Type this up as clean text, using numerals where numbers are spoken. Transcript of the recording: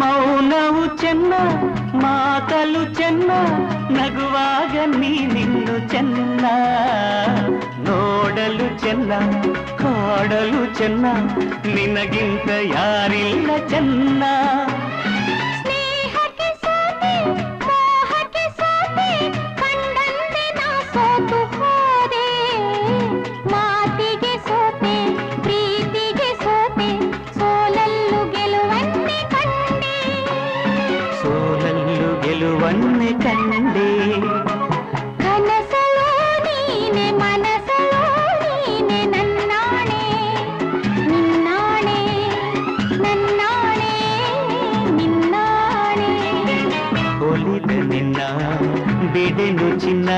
ಮೌನವು ಚೆನ್ನ ಮಾತಲು ಚೆನ್ನ ನಗುವಾಗ ನೀನಿನ್ನು ಚೆನ್ನ ನೋಡಲು ಚೆನ್ನ ಕಾಡಲು ಚೆನ್ನ ನಿನಗಿಂತ ಯಾರಿಲ್ಲ ಚೆನ್ನ ಗೆಲುವನ್ನೇ ಕಂಡೆ ಕನಸಲೋ ನೀನೆ ಮನಸಲೋ ನೀನೆ ನನ್ನಾಣೆ ನಿನ್ನಾಣೆ ನನ್ನಾಣೆ ನಿನ್ನಾಣೆ ಒಲಿದ ನಿನ್ನ ಬಿಡೆನು ಚಿನ್ನ